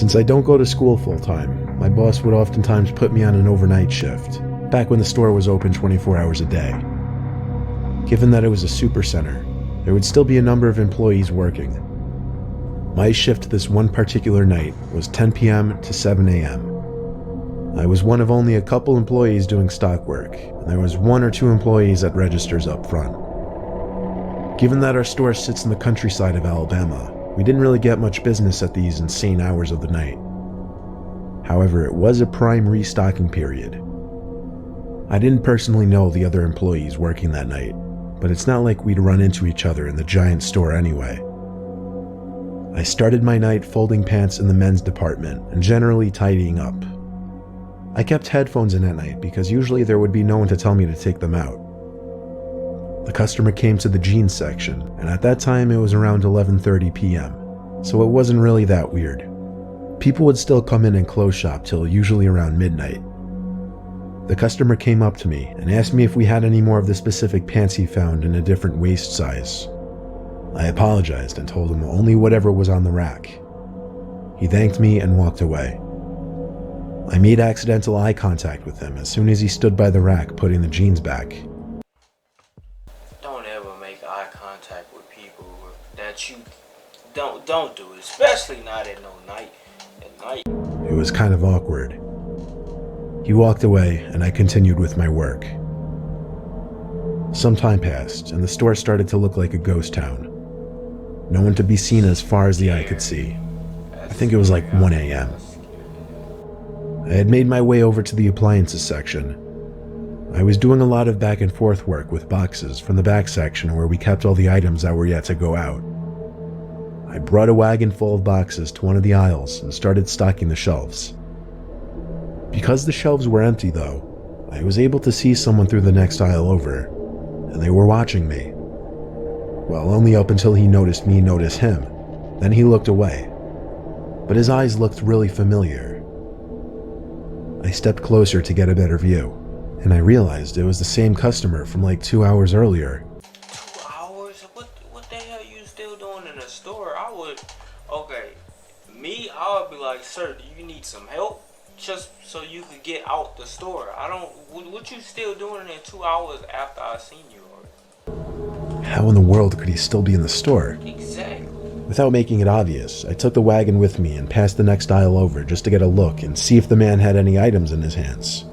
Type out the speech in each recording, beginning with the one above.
Since I don't go to school full-time, my boss would oftentimes put me on an overnight shift, back when the store was open 24 hours a day. Given that it was a supercenter, there would still be a number of employees working. My shift this one particular night was 10 p.m. to 7 a.m. I was one of only a couple employees doing stock work, and there was 1 or 2 employees at registers up front. Given that our store sits in the countryside of Alabama, we didn't really get much business at these insane hours of the night. However, it was a prime restocking period. I didn't personally know the other employees working that night, but it's not like we'd run into each other in the giant store anyway. I started my night folding pants in the men's department and generally tidying up. I kept headphones in at night because usually there would be no one to tell me to take them out. The customer came to the jeans section, and at that time it was around 11:30 p.m., so it wasn't really that weird. People would still come in and close shop till usually around midnight. The customer came up to me and asked me if we had any more of the specific pants he found in a different waist size. I apologized and told him only whatever was on the rack. He thanked me and walked away. I made accidental eye contact with him as soon as he stood by the rack putting the jeans back. Don't ever make eye contact with people that you don't do it, especially not at no night. At night. It was kind of awkward. He walked away and I continued with my work. Some time passed and the store started to look like a ghost town. No one to be seen as far as the eye could see. I think it was like 1 a.m. I had made my way over to the appliances section. I was doing a lot of back and forth work with boxes from the back section where we kept all the items that were yet to go out. I brought a wagon full of boxes to one of the aisles and started stocking the shelves. Because the shelves were empty though, I was able to see someone through the next aisle over, and they were watching me. Well, only up until he noticed me notice him. Then he looked away. But his eyes looked really familiar. I stepped closer to get a better view, and I realized it was the same customer from like 2 hours earlier. 2 hours? What the hell you still doing in the store? I would be like, sir, do you need some help? Just so you could get out the store. What you still doing in 2 hours after I seen you already? How in the world could he still be in the store? Exactly. Without making it obvious, I took the wagon with me and passed the next aisle over just to get a look and see if the man had any items in his hands.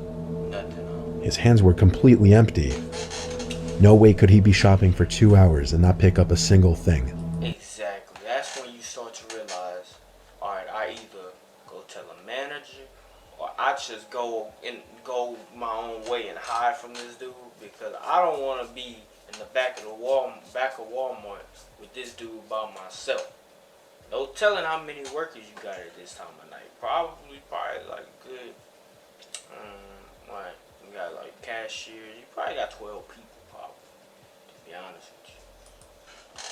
Nothing. His hands were completely empty. No way could he be shopping for 2 hours and not pick up a single thing. Exactly. That's when you start to realize, alright, I either go tell a manager or I just go my own way and hide from this dude, because I don't want to be in the back of Walmart with this dude by myself. No telling how many workers you got at this time of night. Probably like good. You got like cashiers. You probably got 12 people, probably. To be honest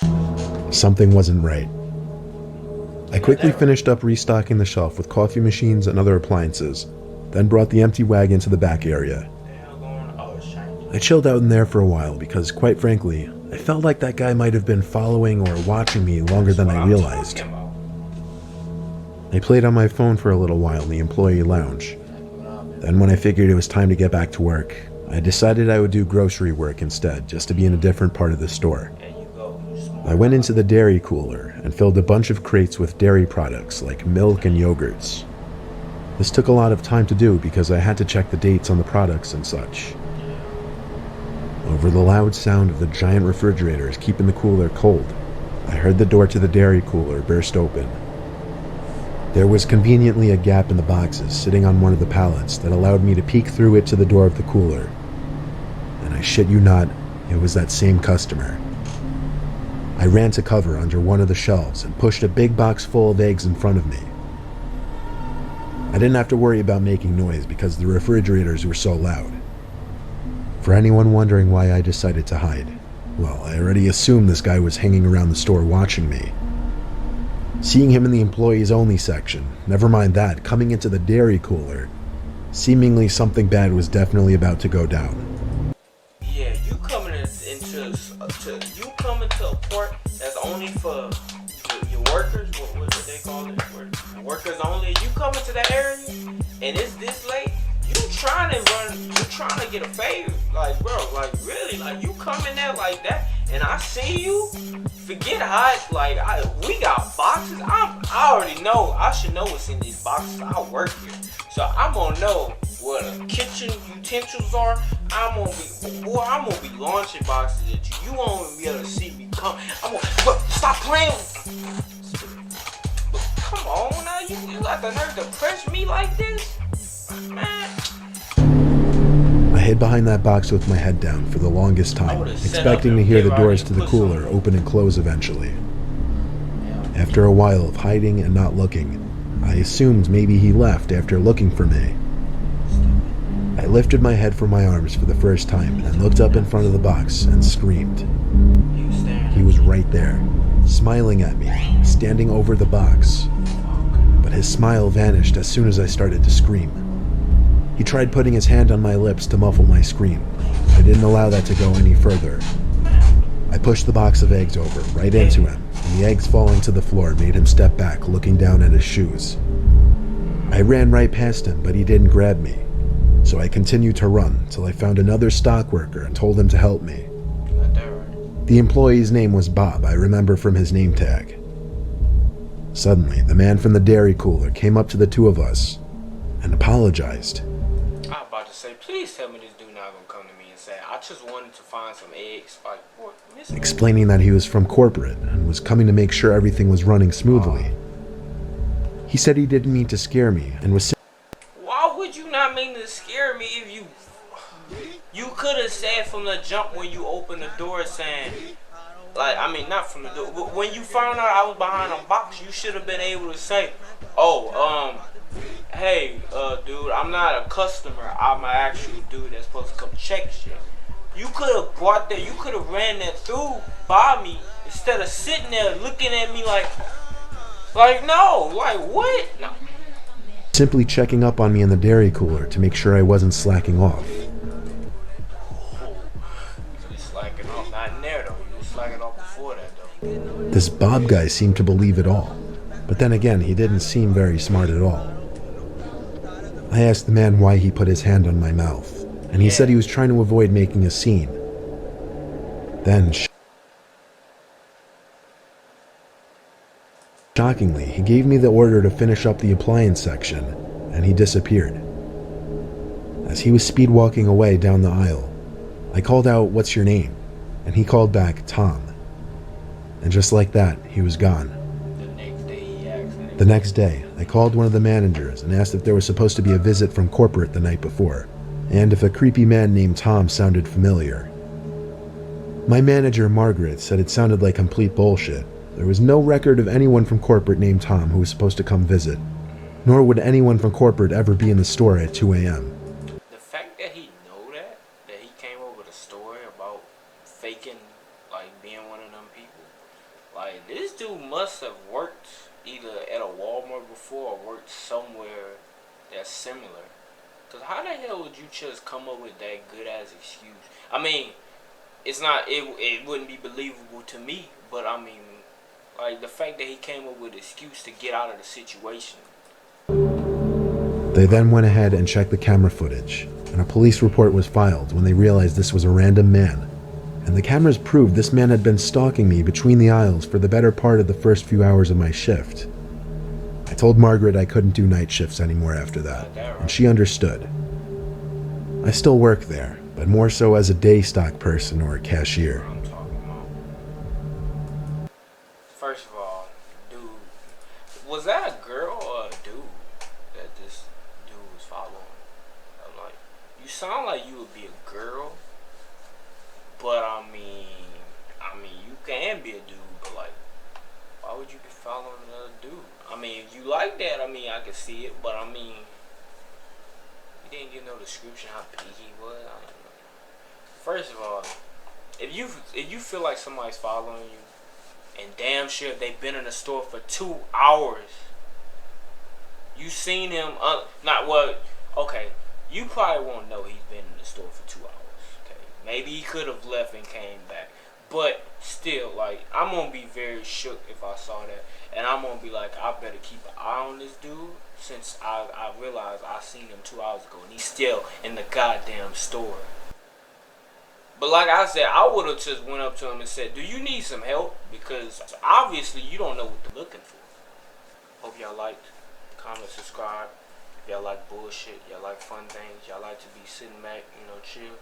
with you. Something wasn't right. I quickly finished up restocking the shelf with coffee machines and other appliances, then brought the empty wagon to the back area. I chilled out in there for a while because, quite frankly, I felt like that guy might have been following or watching me longer than I realized. I played on my phone for a little while in the employee lounge. Then when I figured it was time to get back to work, I decided I would do grocery work instead, just to be in a different part of the store. I went into the dairy cooler and filled a bunch of crates with dairy products like milk and yogurts. This took a lot of time to do because I had to check the dates on the products and such. Over the loud sound of the giant refrigerators keeping the cooler cold, I heard the door to the dairy cooler burst open. There was conveniently a gap in the boxes sitting on one of the pallets that allowed me to peek through it to the door of the cooler. And I shit you not, it was that same customer. I ran to cover under one of the shelves and pushed a big box full of eggs in front of me. I didn't have to worry about making noise because the refrigerators were so loud. For anyone wondering why I decided to hide, well, I already assumed this guy was hanging around the store watching me. Seeing him in the employees only section, never mind that, coming into the dairy cooler, seemingly something bad was definitely about to go down. Yeah, you coming to a port that's only for your workers. What do they call it? workers only. You come into the area and it's this late. You trying to get a favor, like bro, like really, like you come in there like that, and I see you. Forget how, like we got boxes. I already know. I should know what's in these boxes. I work here, so I'm gonna know what the kitchen utensils are. I'm gonna be launching boxes at you. You won't be able to see me come. But stop playing. But come on now, you got the nerve to press me like this, man. I hid behind that box with my head down for the longest time, expecting to hear the doors to the cooler open and close eventually. After a while of hiding and not looking, I assumed maybe he left after looking for me. I lifted my head from my arms for the first time and looked up in front of the box and screamed. He was right there, smiling at me, standing over the box. But his smile vanished as soon as I started to scream. He tried putting his hand on my lips to muffle my scream. I didn't allow that to go any further. I pushed the box of eggs over, right into him, and the eggs falling to the floor made him step back, looking down at his shoes. I ran right past him, but he didn't grab me. So I continued to run till I found another stock worker and told him to help me. The employee's name was Bob, I remember from his name tag. Suddenly, the man from the dairy cooler came up to the two of us and apologized. I was about to say, please tell me this dude not gonna come to me and say, I just wanted to find some eggs. Like, what? Explaining that he was from corporate and was coming to make sure everything was running smoothly. He said he didn't mean to scare me and was... Why would you not mean to scare me if you could have said from the jump when you opened the door saying, like, I mean, not from the door, but when you found out I was behind a box, you should have been able to say, oh, hey, dude, I'm not a customer. I'm an actual dude that's supposed to come check shit. You could have brought that. You could have ran that through by me instead of sitting there looking at me like no, like what? No. Simply checking up on me in the dairy cooler to make sure I wasn't slacking off. You slacking off, not in there though. You slacking off before that though. This Bob guy seemed to believe it all, but then again, he didn't seem very smart at all. I asked the man why he put his hand on my mouth, and he said he was trying to avoid making a scene. Then, shockingly, he gave me the order to finish up the appliance section, and he disappeared. As he was speed walking away down the aisle, I called out, "What's your name?" And he called back, "Tom." And just like that, he was gone. The next day, I called one of the managers and asked if there was supposed to be a visit from corporate the night before, and if a creepy man named Tom sounded familiar. My manager, Margaret, said it sounded like complete bullshit. There was no record of anyone from corporate named Tom who was supposed to come visit, nor would anyone from corporate ever be in the store at 2 a.m. The fact that he know that he came up with a story about faking, like being one of them people, like this dude must have worked either at a Walmart before or worked somewhere that's similar. Cause how the hell would you just come up with that good ass excuse? I mean, it's not, it wouldn't be believable to me, but I mean, like the fact that he came up with an excuse to get out of the situation. They then went ahead and checked the camera footage, and a police report was filed when they realized this was a random man. And the cameras proved this man had been stalking me between the aisles for the better part of the first few hours of my shift. I told Margaret I couldn't do night shifts anymore after that, and she understood. I still work there, but more so as a day stock person or a cashier. I'm talking about. First of all, dude, was that a girl or a dude that this dude was following? I'm like, you sound like you would be a girl. But I mean, you can be a dude, but like, why would you be following another dude? I mean, if you like that, I mean, I can see it, but I mean, you didn't give no description how big he was. I don't know. First of all, if you feel like somebody's following you, and damn sure if they've been in the store for 2 hours, you seen him, okay, you probably won't know he's been in the store for 2 hours. Maybe he could have left and came back. But still, like, I'm gonna be very shook if I saw that, and I'm gonna be like, I better keep an eye on this dude since I realized I seen him 2 hours ago, and he's still in the goddamn store. But like I said, I would have just went up to him and said, "Do you need some help? Because obviously you don't know what they're looking for." Hope y'all liked, comment, subscribe. If y'all like bullshit, y'all like fun things, y'all like to be sitting back, chill.